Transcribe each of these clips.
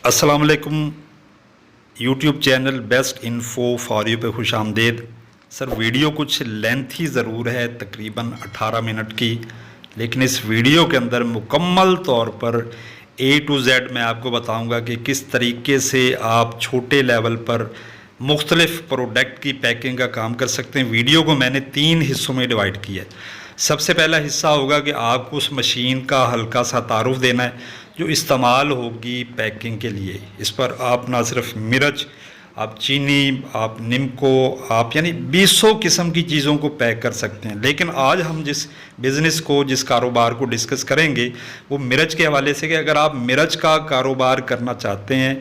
अस्सलाम वालेकुम। YouTube channel best info for you पे खुश आमदेद। सर वीडियो कुछ लेंथी ज़रूर है, तकरीबन 18 मिनट की, लेकिन इस वीडियो के अंदर मुकम्मल तौर पर ए टू जेड मैं आपको बताऊंगा कि किस तरीके से आप छोटे लेवल पर मुख्तलिफ़ प्रोडक्ट की पैकिंग का काम कर सकते हैं। वीडियो को मैंने 3 हिस्सों में डिवाइड किया है। सबसे पहला हिस्सा होगा कि आपको उस मशीन का हल्का सा तारुफ देना है जो इस्तेमाल होगी पैकिंग के लिए। इस पर आप ना सिर्फ मिर्च, आप चीनी, आप निम्को, आप यानी 200 किस्म की चीज़ों को पैक कर सकते हैं। लेकिन आज हम जिस बिज़नेस को, जिस कारोबार को डिस्कस करेंगे वो मिर्च के हवाले से कि अगर आप मिर्च का कारोबार करना चाहते हैं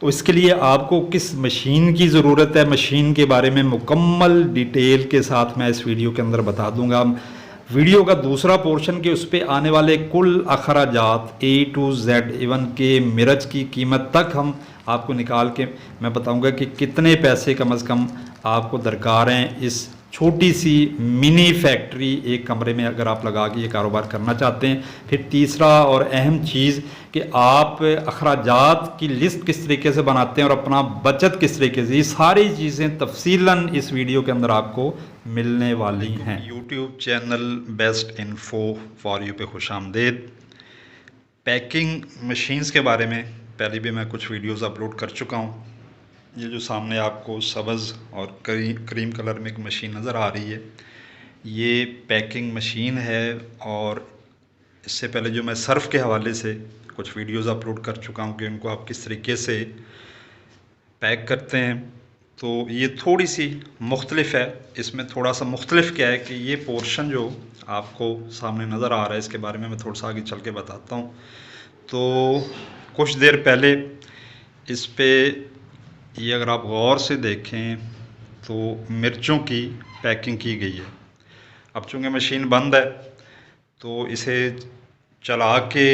तो इसके लिए आपको किस मशीन की ज़रूरत है, मशीन के बारे में मुकम्मल डिटेल के साथ मैं इस वीडियो के अंदर बता दूंगा। वीडियो का दूसरा पोर्शन के उस पर आने वाले कुल अखराजात ए टू जेड इवन के मिर्च की कीमत तक हम आपको निकाल के मैं बताऊंगा कि कितने पैसे कम अज़ कम आपको दरकार हैं इस छोटी सी मिनी फैक्ट्री एक कमरे में अगर आप लगा के ये कारोबार करना चाहते हैं। फिर तीसरा और अहम चीज़ कि आप अखराजात की लिस्ट किस तरीके से बनाते हैं और अपना बचत किस तरीके से, ये सारी चीज़ें तफसीलन इस वीडियो के अंदर आपको मिलने वाली हैं। YouTube channel best info for you पे खुश आमदेद। पैकिंग मशीन्स के बारे में पहले भी मैं कुछ वीडियोस अपलोड कर चुका हूँ। ये जो सामने आपको सब्ज़ और क्रीम कलर में एक मशीन नज़र आ रही है, ये पैकिंग मशीन है। और इससे पहले जो मैं सर्फ़ के हवाले से कुछ वीडियोस अपलोड कर चुका हूँ कि उनको आप किस तरीके से पैक करते हैं, तो ये थोड़ी सी मुख्तलिफ़ है। इसमें थोड़ा सा मुख्तलिफ़ क्या है कि ये पोर्शन जो आपको सामने नज़र आ रहा है इसके बारे में मैं थोड़ा सा आगे चल के बताता हूँ। तो कुछ देर पहले इस पे ये अगर आप गौर से देखें तो मिर्चों की पैकिंग की गई है। अब चूँकि मशीन बंद है तो इसे चला के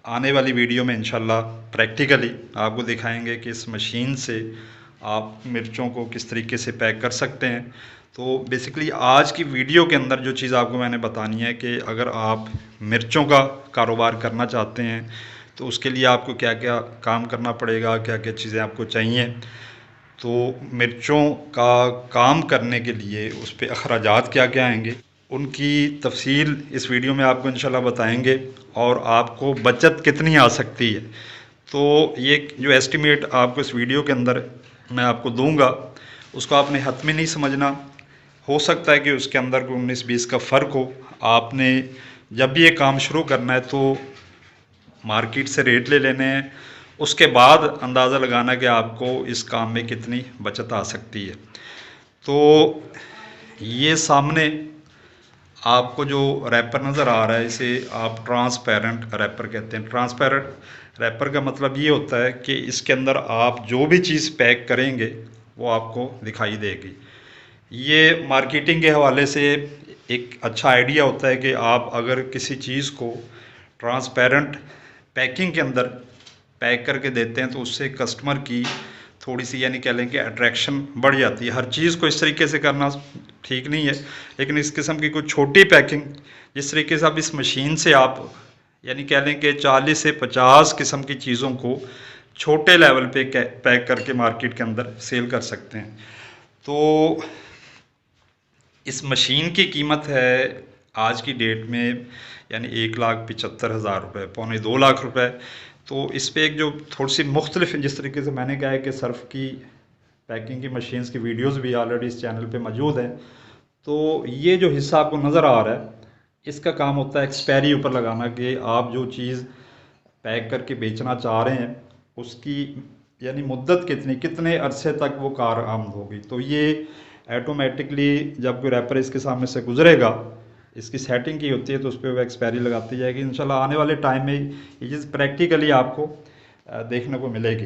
आने वाली वीडियो में इंशाल्लाह प्रैक्टिकली आपको दिखाएंगे कि इस मशीन से आप मिर्चों को किस तरीके से पैक कर सकते हैं। तो बेसिकली आज की वीडियो के अंदर जो चीज़ आपको मैंने बतानी है कि अगर आप मिर्चों का कारोबार करना चाहते हैं तो उसके लिए आपको क्या क्या काम करना पड़ेगा, क्या क्या चीज़ें आपको चाहिए। तो मिर्चों का काम करने के लिए उस पर अखराजात क्या क्या आएंगे उनकी तफसील इस वीडियो में आपको इंशाल्लाह बताएंगे और आपको बचत कितनी आ सकती है। तो ये जो एस्टिमेट आपको इस वीडियो के अंदर मैं आपको दूंगा उसको आपने हतमी नहीं समझना। हो सकता है कि उसके अंदर कोई 19-20 का फ़र्क हो। आपने जब भी ये काम शुरू करना है तो मार्केट से रेट ले लेने हैं, उसके बाद अंदाज़ा लगाना कि आपको इस काम में कितनी बचत आ सकती है। तो ये सामने आपको जो रैपर नज़र आ रहा है इसे आप ट्रांसपेरेंट रैपर कहते हैं। ट्रांसपेरेंट रैपर का मतलब ये होता है कि इसके अंदर आप जो भी चीज़ पैक करेंगे वो आपको दिखाई देगी। ये मार्केटिंग के हवाले से एक अच्छा आइडिया होता है कि आप अगर किसी चीज़ को ट्रांसपेरेंट पैकिंग के अंदर पैक करके देते हैं तो उससे कस्टमर की थोड़ी सी यानी कह लें कि अट्रैक्शन बढ़ जाती है। हर चीज़ को इस तरीके से करना ठीक नहीं है, लेकिन इस किस्म की कुछ छोटी पैकिंग जिस तरीके से आप इस मशीन से आप यानी कह लें कि 40 से 50 किस्म की चीज़ों को छोटे लेवल पे पैक करके मार्केट के अंदर सेल कर सकते हैं। तो इस मशीन की कीमत है आज की डेट में यानी 1,75,000 रुपये, पौने 2 लाख रुपए। तो इस पर एक जो थोड़ी सी मुख्तलिफ जिस तरीके से मैंने कहा है कि सर्फ की पैकिंग की मशीन्स की वीडियोस भी ऑलरेडी इस चैनल पे मौजूद हैं। तो ये जो हिस्सा आपको नज़र आ रहा है इसका काम होता है एक्सपायरी ऊपर लगाना कि आप जो चीज़ पैक करके बेचना चाह रहे हैं उसकी यानी मुद्दत कितने अरसे तक वो कारआमद होगी। तो ये ऑटोमेटिकली जब कोई रैपर इसके सामने से गुजरेगा, इसकी सेटिंग की होती है तो उस पर वो एक्सपायरी लगाती जाएगी। इंशाल्लाह आने वाले टाइम में ये चीज़ प्रैक्टिकली आपको देखने को मिलेगी।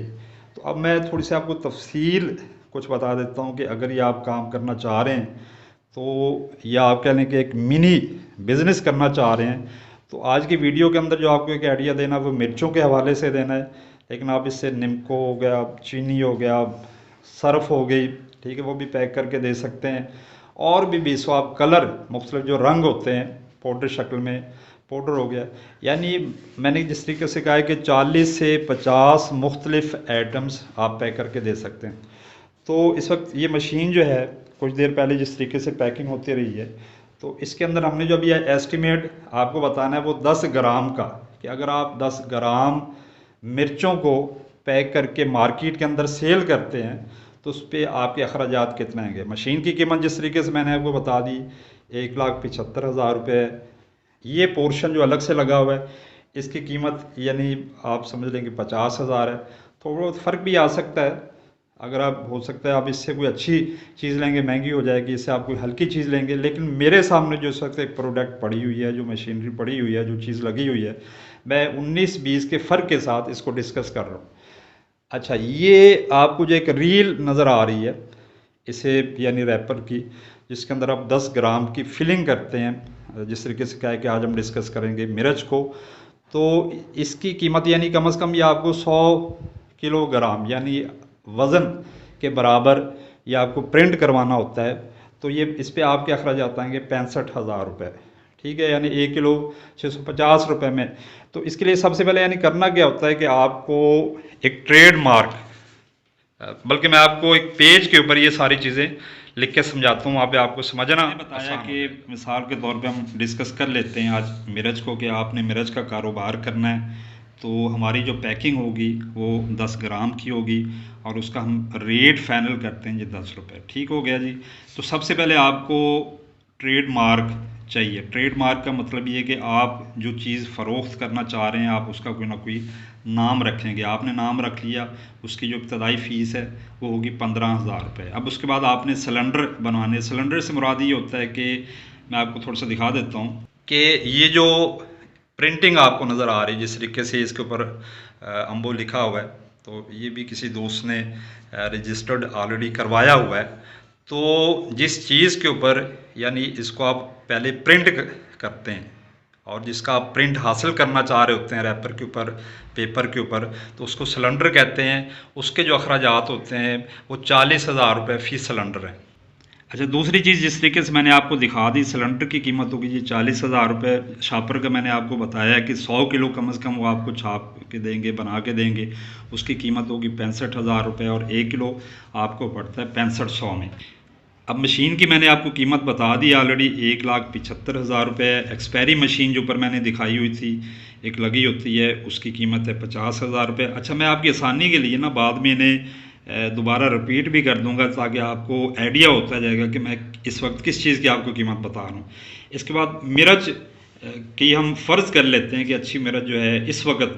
तो अब मैं थोड़ी सी आपको तफसील कुछ बता देता हूँ कि अगर ये आप काम करना चाह रहे हैं तो या आप कह लें कि एक मिनी बिज़नेस करना चाह रहे हैं तो आज की वीडियो के अंदर जो आपको एक आइडिया देना वो मिर्चों के हवाले से देना है। लेकिन आप इससे निम्को हो गया, चीनी हो गया, सर्फ हो गई, ठीक है, वो भी पैक करके दे सकते हैं। और भी 20 आप कलर मुख्तलिफ जो रंग होते हैं पाउडर शक्ल में पाउडर हो गया। यानी मैंने जिस तरीके से कहा है कि 40 से 50 मुख्तलिफ आइटम्स आप पैक करके दे सकते हैं। तो इस वक्त ये मशीन जो है, कुछ देर पहले जिस तरीके से पैकिंग होती रही है, तो इसके अंदर हमने जो अभी एस्टिमेट आपको बताना है वो 10 ग्राम का, कि अगर आप 10 ग्राम मिर्चों को पैक करके मार्केट के अंदर सेल करते हैं तो उस पर आपके अखराजात कितने आएंगे। मशीन की कीमत जिस तरीके से मैंने आपको बता दी 1,75,000 रुपये। ये पोर्शन जो अलग से लगा हुआ है इसकी कीमत यानी आप समझ लेंगे 50,000 है। थोड़ा बहुत फ़र्क भी आ सकता है, अगर आप हो सकता है आप इससे कोई अच्छी चीज़ लेंगे महंगी हो जाएगी, इससे आप कोई हल्की चीज़ लेंगे। लेकिन मेरे सामने जो इस वक्त एक प्रोडक्ट पड़ी हुई है, जो मशीनरी पड़ी हुई है, जो चीज़ लगी हुई है, मैं 19-20 के फ़र्क के साथ इसको डिस्कस कर रहा हूँ। अच्छा, ये आपको जो एक रील नज़र आ रही है इसे यानी रैपर की, जिसके अंदर आप 10 ग्राम की फिलिंग करते हैं, जिस तरीके से क्या है कि आज हम डिस्कस करेंगे मिर्च को, तो इसकी कीमत यानी कम से कम ये आपको 100 किलोग्राम यानी वज़न के बराबर ये आपको प्रिंट करवाना होता है। तो ये इस पर आपके अखराजात आएंगे 65,000 रुपये। ठीक है, यानी 1 किलो 650 रुपये में। तो इसके लिए सबसे पहले यानी करना क्या होता है कि आपको एक ट्रेड मार्क, बल्कि मैं आपको एक पेज के ऊपर ये सारी चीज़ें लिख के समझाता हूँ, वहाँ पे आपको समझना बताया कि मिसाल के तौर पे हम डिस्कस कर लेते हैं आज मिर्च को, कि आपने मिर्च का कारोबार करना है तो हमारी जो पैकिंग होगी वो 10 ग्राम की होगी और उसका हम रेट फाइनल करते हैं जी 10 रुपये। ठीक हो गया जी। तो सबसे पहले आपको ट्रेड मार्क चाहिए। ट्रेड मार्क का मतलब ये कि आप जो चीज़ फ़रोख्त करना चाह रहे हैं आप उसका कोई ना कोई नाम रखेंगे। आपने नाम रख लिया, उसकी जो इब्तदाई फ़ीस है वो होगी 15,000 रुपये। अब उसके बाद आपने सिलेंडर बनवाने। सिलेंडर से मुराद ये होता है कि मैं आपको थोड़ा सा दिखा देता हूँ कि ये जो प्रिंटिंग आपको नज़र आ रही है, जिस तरीके से इसके ऊपर अम्बो लिखा हुआ है, तो ये भी किसी दोस्त ने रजिस्टर्ड ऑलरेडी करवाया हुआ है। तो जिस चीज़ के ऊपर यानी इसको आप पहले प्रिंट करते हैं और जिसका आप प्रिंट हासिल करना चाह रहे होते हैं रैपर के ऊपर, पेपर के ऊपर, तो उसको सिलेंडर कहते हैं। उसके जो अखराजात होते हैं वो 40,000 रुपये फ़ी सिलेंडर है। अच्छा, दूसरी चीज़ जिस तरीके से मैंने आपको दिखा दी, सिलेंडर की कीमत होगी जी 40,000 रुपये। शापर का मैंने आपको बताया कि 100 किलो कम से कम वो आपको छाप के देंगे, बना के देंगे, उसकी कीमत होगी 65,000 रुपये और 1 किलो आपको पड़ता है 6500 में। अब मशीन की मैंने आपको कीमत बता दी ऑलरेडी, 1,75,000 रुपये। एक्सपायरी मशीन जो ऊपर मैंने दिखाई हुई थी एक लगी होती है, उसकी कीमत है 50,000 रुपये। अच्छा, मैं आपकी आसानी के लिए ना बाद में इन्हें दोबारा रिपीट भी कर दूंगा ताकि आपको आइडिया होता जाएगा कि मैं इस वक्त किस चीज़ की आपको कीमत बता रहा हूँ। इसके बाद मिर्च की हम फ़र्ज़ कर लेते हैं कि अच्छी मिर्च जो है इस वक्त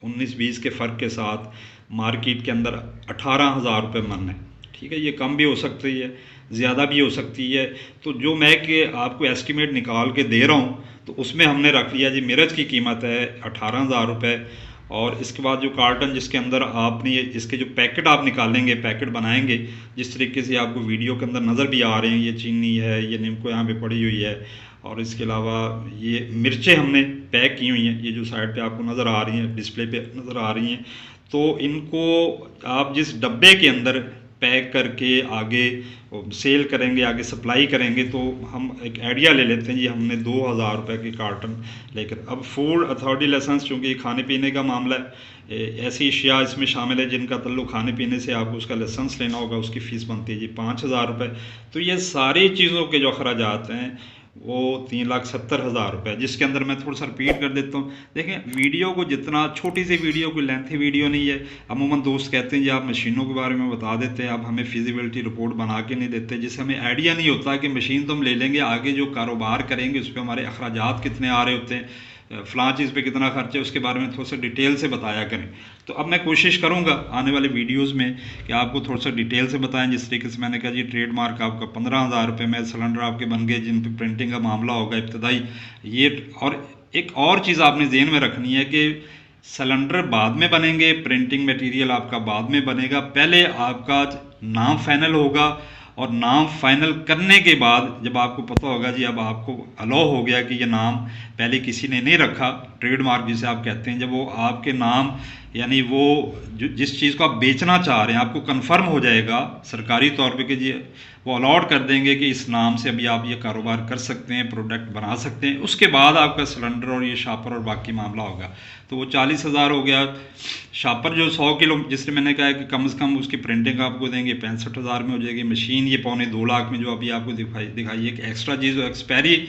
19-20 के फ़र्क के साथ मार्केट के अंदर 18,000 रुपये मन है। ठीक है, ये कम भी हो सकती है, ज़्यादा भी हो सकती है। तो जो मैं कि आपको एस्टिमेट निकाल के दे रहा हूँ तो उसमें हमने रख लिया जी मिर्च की कीमत है 18,000 रुपये। और इसके बाद जो कार्टन जिसके अंदर आपने इसके जो पैकेट आप निकालेंगे, पैकेट बनाएंगे, जिस तरीके से आपको वीडियो के अंदर नज़र भी आ रहे हैं, ये चीनी है, ये नींबू यहाँ पे पड़ी हुई है, और इसके अलावा ये मिर्चें हमने पैक की हुई हैं, ये जो साइड पे आपको नज़र आ रही हैं, डिस्प्ले पे नज़र आ रही हैं। तो इनको आप जिस डब्बे के अंदर पैक करके आगे सेल करेंगे, आगे सप्लाई करेंगे, तो हम एक आइडिया ले लेते हैं जी, हमने 2,000 रुपये की कार्टन लेकर। अब फूड अथॉरिटी लाइसेंस, चूँकि खाने पीने का मामला है, ऐसी अशिया इसमें शामिल है जिनका तल्लुक़ खाने पीने से, आपको उसका लाइसेंस लेना होगा, उसकी फ़ीस बनती है जी 5,000 रुपये। तो ये सारी चीज़ों के जो अखराजात हैं वो 3,70,000 रुपये, जिसके अंदर मैं थोड़ा सा रिपीट कर देता हूँ। देखें, वीडियो को जितना, छोटी सी वीडियो, कोई लेंथी वीडियो नहीं है। अमूमन दोस्त कहते हैं जी आप मशीनों के बारे में बता देते हैं, आप हमें फिजिबिलिटी रिपोर्ट बना के नहीं देते, जिससे हमें आइडिया नहीं होता कि मशीन तो हम ले लेंगे, आगे जो कारोबार करेंगे उस पर हमारे अखराजात कितने आ रहे होते हैं, फ़लाँ चीज़ पे कितना खर्च है, उसके बारे में थोड़ा सा डिटेल से बताया करें। तो अब मैं कोशिश करूँगा आने वाले वीडियोज़ में कि आपको थोड़ा सा डिटेल से बताएं। जिस तरीके से मैंने कहा जी ट्रेडमार्क आपका 15,000 रुपये में, सिलेंडर आपके बन गए जिन पे प्रिंटिंग का मामला होगा इब्तदाई ये। और एक और चीज़ आपने ज़हन में रखनी है कि सिलेंडर बाद में बनेंगे, प्रिंटिंग मटेरियल आपका बाद में बनेगा। पहले आपका नाम फाइनल होगा और नाम फाइनल करने के बाद जब आपको पता होगा जी अब आपको अलाउ हो गया कि ये नाम पहले किसी ने नहीं रखा, ट्रेडमार्क जिसे आप कहते हैं, जब वो आपके नाम यानी वो जिस चीज़ को आप बेचना चाह रहे हैं आपको कंफर्म हो जाएगा सरकारी तौर पे कि जी वो अलॉट कर देंगे कि इस नाम से अभी आप ये कारोबार कर सकते हैं, प्रोडक्ट बना सकते हैं, उसके बाद आपका सिलेंडर और ये शापर और बाकी मामला होगा। तो वो 40,000 हो गया। शापर जो 100 किलो जिससे मैंने कहा है कि कम से कम उसकी प्रिंटिंग आपको देंगे 65,000 में हो जाएगी। मशीन ये 2.25 में जो अभी आपको दिखाई एक एक्स्ट्रा चीज़ एक्सपायरी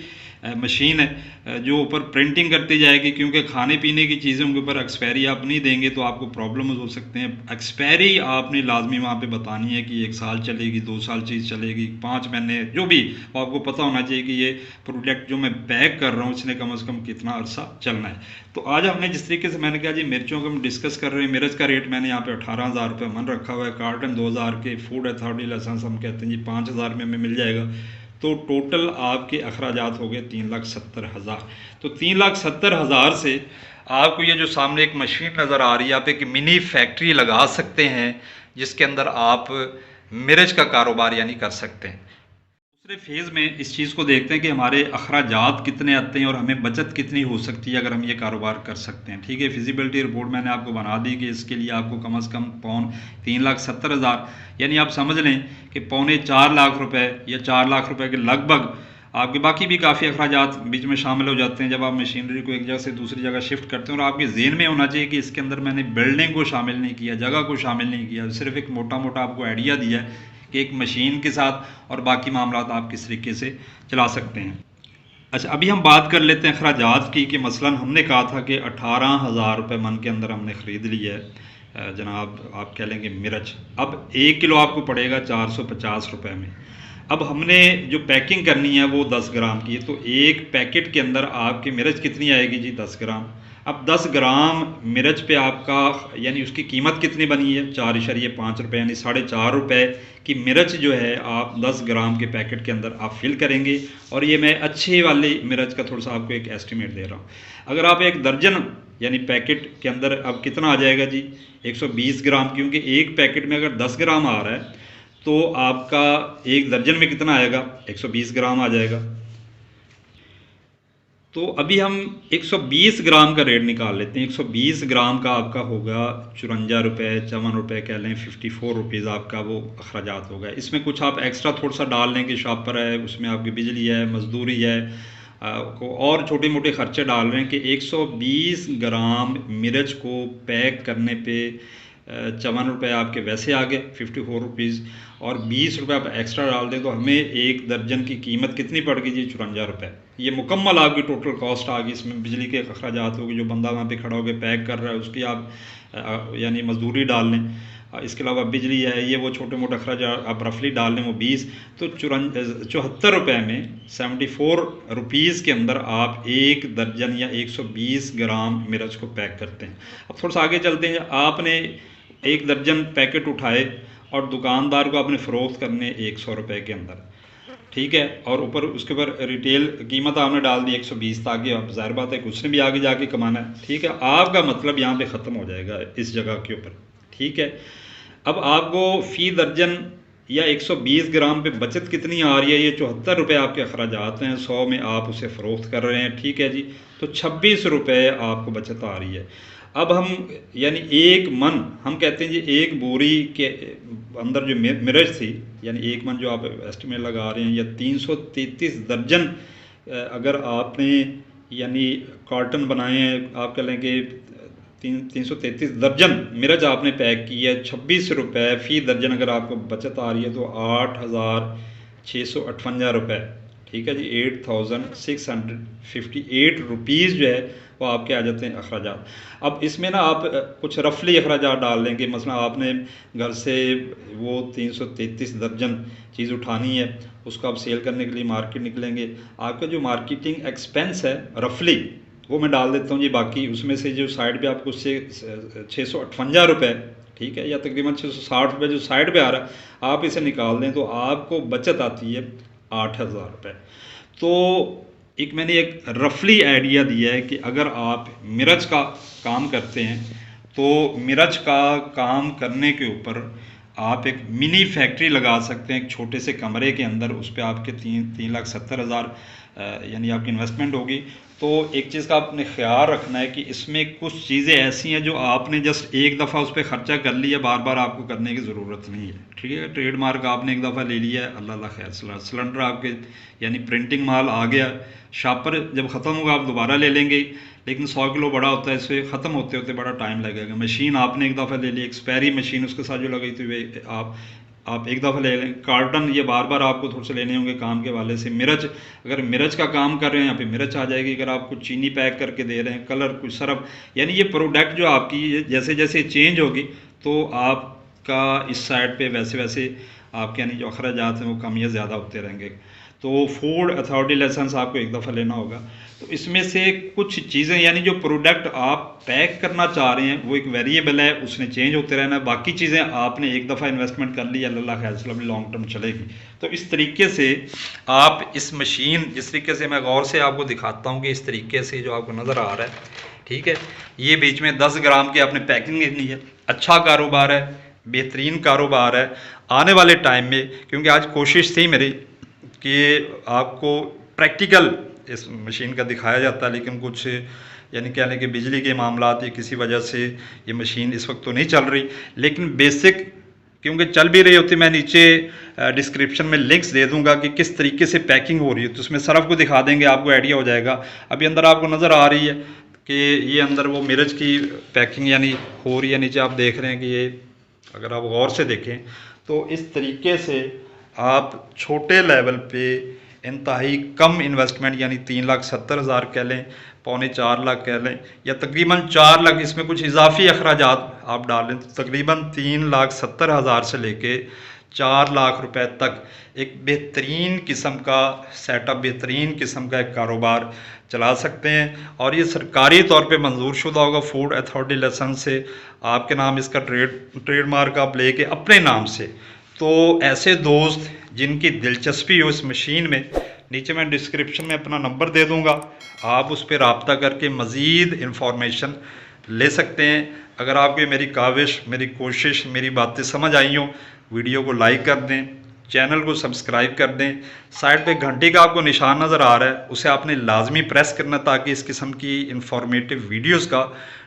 मशीन है जो ऊपर प्रिंटिंग करती जाएगी, क्योंकि खाने पीने की चीज़ों के ऊपर एक्सपायरी आप नहीं देंगे तो आपको प्रॉब्लम्स हो सकते हैं। एक्सपायरी आपने लाजमी वहाँ पे बतानी है कि 1 साल चलेगी, 2 साल चीज़ चलेगी, 5 महीने, जो भी आपको पता होना चाहिए कि ये प्रोडक्ट जो मैं पैक कर रहा हूँ इसने कम से कम कितना अरसा चलना है। तो आज हमने जिस तरीके से मैंने कहा जी मिर्चों को हम डिस्कस कर रहे हैं, मिर्च का रेट मैंने यहाँ पे 18,000 रुपये मन रखा हुआ है। कार्टन 2,000 के, फूड अथॉरिटी लाइसेंस हम कहते हैं जी 5,000 में हमें मिल जाएगा। तो टोटल आपके अखराजात हो गए 3,70,000। तो 3,70,000 से आपको ये जो सामने एक मशीन नज़र आ रही है, आप एक मिनी फैक्ट्री लगा सकते हैं जिसके अंदर आप मिर्च का कारोबार यानी कर सकते हैं। दूसरे फेज़ में इस चीज़ को देखते हैं कि हमारे अखराजात कितने आते हैं और हमें बचत कितनी हो सकती है अगर हम ये कारोबार कर सकते हैं। ठीक है, फिजिबिलिटी रिपोर्ट मैंने आपको बना दी कि इसके लिए आपको कम से कम 3,70,000 यानी आप समझ लें कि 3.25 लाख रुपए या 4 लाख रुपए के लगभग आपके बाकी भी काफ़ी अखराजात बीच में शामिल हो जाते हैं जब आप मशीनरी को एक जगह से दूसरी जगह शिफ्ट करते हैं। और आपके ज़हन में होना चाहिए कि इसके अंदर मैंने बिल्डिंग को शामिल नहीं किया, जगह को शामिल नहीं किया, सिर्फ एक मोटा मोटा आपको आइडिया दिया है कि एक मशीन के साथ और बाकी मामला आप किस तरीके से चला सकते हैं। अच्छा, अभी हम बात कर लेते हैं अखराजात की कि मसलन हमने कहा था कि 18,000 रुपये मन के अंदर हमने ख़रीद लिया है जनाब, आप कह लेंगे मिर्च। अब 1 किलो आपको पड़ेगा 450 रुपये में। अब हमने जो पैकिंग करनी है वो 10 ग्राम की है, तो एक पैकेट के अंदर आपकी मिर्च कितनी आएगी जी 10 ग्राम। अब 10 ग्राम मिर्च पे आपका यानी उसकी कीमत कितनी बनी है 4.5 रुपये, यानी 4.5 रुपये की मिर्च जो है आप 10 ग्राम के पैकेट के अंदर आप फिल करेंगे। और ये मैं अच्छे वाली मिर्च का थोड़ा सा आपको एक एस्टिमेट दे रहा हूँ। अगर आप एक दर्जन यानी पैकेट के अंदर अब कितना आ जाएगा जी 120 ग्राम, क्योंकि एक पैकेट में अगर 10 ग्राम आ रहा है तो आपका एक दर्जन में कितना आएगा 120 ग्राम आ जाएगा। तो अभी हम 120 ग्राम का रेट निकाल लेते हैं। 120 ग्राम का आपका होगा 54 रुपये, 54 रुपये कह लें, 54 रुपीज़ आपका वो अखराजात होगा। इसमें कुछ आप एक्स्ट्रा थोड़ा सा डाल लें कि शॉपर है, उसमें आपकी बिजली है, मजदूरी है, और छोटे मोटे खर्चे डाल रहे हैं कि 120 ग्राम मिर्च को पैक करने पे 54 रुपये आपके वैसे आ गए 54 रुपीज़, और 20 रुपये आप एक्स्ट्रा डाल दें तो हमें एक दर्जन की कीमत कितनी पड़ गई जी 54 रुपये। ये मुकम्मल आपकी टोटल कॉस्ट आ गई। इसमें बिजली के अखराजात होगी, जो बंदा वहाँ पे खड़ा होकर पैक कर रहा है उसकी आप यानी मजदूरी डाल लें, इसके अलावा बिजली है, ये वो छोटे मोटे अखराजात आप रफली डाल लें वो 20, तो 74 रुपये में 74 रुपीज़ के अंदर आप एक दर्जन या 120 ग्राम मिर्च को पैक करते हैं। अब थोड़ा सा आगे चलते हैं। आपने एक दर्जन पैकेट उठाए और दुकानदार को आपने फ़रोख्त करने 100 रुपये के अंदर, ठीक है, और ऊपर उसके ऊपर रिटेल कीमत आपने डाल दी 120, ताकि आप ज़ाहिर बात है कि उसने भी आगे जाके कमाना है। ठीक है, आपका मतलब यहाँ पे ख़त्म हो जाएगा इस जगह के ऊपर। ठीक है, अब आपको फ़ी दर्जन या 120 ग्राम पे बचत कितनी आ रही है, ये 74 रुपये आपके अखराजात हैं, 100 में आप उसे फ़रोख्त कर रहे हैं। ठीक है जी, तो 26 रुपये आपको बचत आ रही है। अब हम यानी एक मन हम कहते हैं जी एक बोरी के अंदर जो मिर्च थी, यानी एक मन जो आप एस्टिमेट लगा रहे हैं, या 333 दर्जन अगर आपने यानी कार्टन बनाए हैं, आप कह लें कि 333 दर्जन मिर्च आपने पैक की है, 26 रुपये फ़ी दर्जन अगर आपको बचत आ रही है तो 8,658 रुपये। ठीक है जी, 8,658 रुपीज़ जो है वो आपके आ जाते हैं अखराजात। अब इसमें ना आप कुछ रफली अखराजात डाल लेंगे, मसलन आपने घर से वो 333 दर्जन चीज़ उठानी है, उसको आप सेल करने के लिए मार्केट निकलेंगे, आपका जो मार्केटिंग एक्सपेंस है रफली वो मैं डाल देता हूँ जी। बाकी उसमें से जो साइड पे आपको उससे 658 रुपये, ठीक है, या तकरीबन 660 रुपये जो साइड पे आ रहा है, आप इसे निकाल दें तो आपको बचत आती है 8,000 रुपये। तो एक मैंने एक रफली आइडिया दिया है कि अगर आप मिर्च का काम करते हैं तो मिर्च का काम करने के ऊपर आप एक मिनी फैक्ट्री लगा सकते हैं एक छोटे से कमरे के अंदर। उस पर आपके 3,70,000 यानी आपकी इन्वेस्टमेंट होगी। तो एक चीज़ का आपने ख्याल रखना है कि इसमें कुछ चीज़ें ऐसी हैं जो आपने जस्ट एक दफ़ा उस पर ख़र्चा कर लिया, बार बार आपको करने की ज़रूरत नहीं है। ठीक है, ट्रेडमार्क आपने एक दफ़ा ले लिया है, अल्लाह खैर। सिलेंडर आपके यानी प्रिंटिंग माल आ गया, शापर जब ख़त्म होगा आप दोबारा ले लेंगे, लेकिन 100 किलो बड़ा होता है, इससे ख़त्म होते होते बड़ा टाइम लगेगा। मशीन आपने एक दफ़ा ले ली, एक्सपायरी मशीन उसके साथ जो लगाई थी वे आप एक दफ़ा ले लें। कार्टन ये बार बार आपको थोड़े से लेने होंगे काम के वाले से। मिर्च, अगर मिर्च का काम कर रहे हैं यहाँ पे मिर्च आ जाएगी। अगर आप कुछ चीनी पैक करके दे रहे हैं, कलर, कुछ सरफ, यानी ये प्रोडक्ट जो आपकी जैसे जैसे चेंज होगी तो आपका इस साइड पे वैसे वैसे आपके यानी जो अखराजात हैं वो कम या ज़्यादा होते रहेंगे। तो फूड अथॉरिटी लाइसेंस आपको एक दफ़ा लेना होगा। तो इसमें से कुछ चीज़ें यानी जो प्रोडक्ट आप पैक करना चाह रहे हैं वो एक वेरिएबल है, उसने चेंज होते रहना है। बाकी चीज़ें आपने एक दफ़ा इन्वेस्टमेंट कर ली, अल्लाह खैर से लॉन्ग टर्म चलेगी। तो इस तरीके से आप इस मशीन, जिस तरीके से मैं गौर से आपको दिखाता हूँ कि इस तरीके से जो आपको नज़र आ रहा है, ठीक है, ये बीच में 10 ग्राम की आपने पैकिंग लेनी है। अच्छा कारोबार है, बेहतरीन कारोबार है आने वाले टाइम में। क्योंकि आज कोशिश थी मेरी कि आपको प्रैक्टिकल इस मशीन का दिखाया जाता है, लेकिन कुछ यानी कह लें कि बिजली के मामलात या किसी वजह से ये मशीन इस वक्त तो नहीं चल रही। लेकिन बेसिक क्योंकि चल भी रही होती, मैं नीचे डिस्क्रिप्शन में लिंक्स दे दूंगा कि किस तरीके से पैकिंग हो रही है, तो उसमें सरफ को दिखा देंगे, आपको आइडिया हो जाएगा। अभी अंदर आपको नज़र आ रही है कि ये अंदर वो मिर्च की पैकिंग यानी हो रही है। नीचे आप देख रहे हैं कि ये, अगर आप गौर से देखें तो इस तरीके से आप छोटे लेवल पे इंतहाई कम इन्वेस्टमेंट यानी 3,70,000 कह लें, 3.25 लाख कह लें, या तकरीबन 4 लाख, इसमें कुछ इजाफी अखराजात आप डाल लें तो तकरीबन 3,70,000 से लेके 4 लाख रुपए तक एक बेहतरीन किस्म का सेटअप, बेहतरीन किस्म का एक कारोबार चला सकते हैं। और ये सरकारी तौर पे मंजूर शुदा होगा फूड अथॉरिटी लाइसेंस से। आपके नाम इसका ट्रेडमार्क आप लेके अपने नाम से। तो ऐसे दोस्त जिनकी दिलचस्पी हो इस मशीन में, नीचे मैं डिस्क्रिप्शन में अपना नंबर दे दूंगा, आप उस पर रब्ता करके मज़ीद इन्फॉर्मेशन ले सकते हैं। अगर आपको मेरी काविश, मेरी कोशिश, मेरी बातें समझ आई हों, वीडियो को लाइक कर दें, चैनल को सब्सक्राइब कर दें। साइड पे घंटी का आपको निशान नज़र आ रहा है, उसे आपने लाजमी प्रेस करना ताकि इस किस्म की इंफॉर्मेटिव वीडियोस का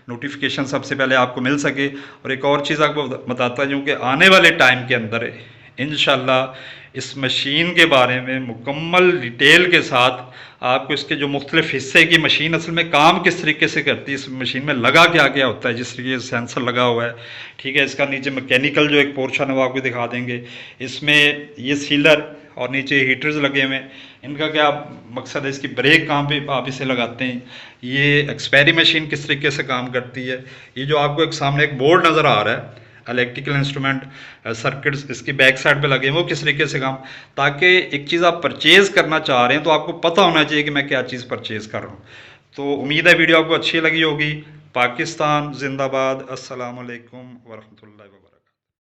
नोटिफिकेशन सबसे पहले आपको मिल सके। और एक और चीज़ आपको बताता हूँ कि आने वाले टाइम के अंदर इंशाल्लाह इस मशीन के बारे में मुकम्मल डिटेल के साथ आपको इसके जो मुख्तलिफ हिस्से की मशीन असल में काम किस तरीके से करती है, इस मशीन में लगा क्या क्या होता है, जिस तरीके से सेंसर लगा हुआ है, ठीक है, इसका नीचे मैकेनिकल जो एक पोर्शन है वो आपको दिखा देंगे। इसमें ये सीलर और नीचे हीटर्स लगे हुए हैं, इनका क्या मकसद है, इसकी ब्रेक कहाँ पे आप इसे लगाते हैं, ये एक्सपायरी मशीन किस तरीके से काम करती है। ये जो आपको एक सामने एक बोर्ड नज़र आ रहा है, इलेक्ट्रिकल इंस्ट्रूमेंट सर्किट्स इसकी बैक साइड पे लगे हैं, वो किस तरीके से काम, ताकि एक चीज़ आप परचेज़ करना चाह रहे हैं तो आपको पता होना चाहिए कि मैं क्या चीज़ परचेज़ कर रहा हूँ। तो उम्मीद है वीडियो आपको अच्छी लगी होगी। पाकिस्तान जिंदाबाद। अस्सलाम वालेकुम वरहमतुल्लाहि वबरकातुहू।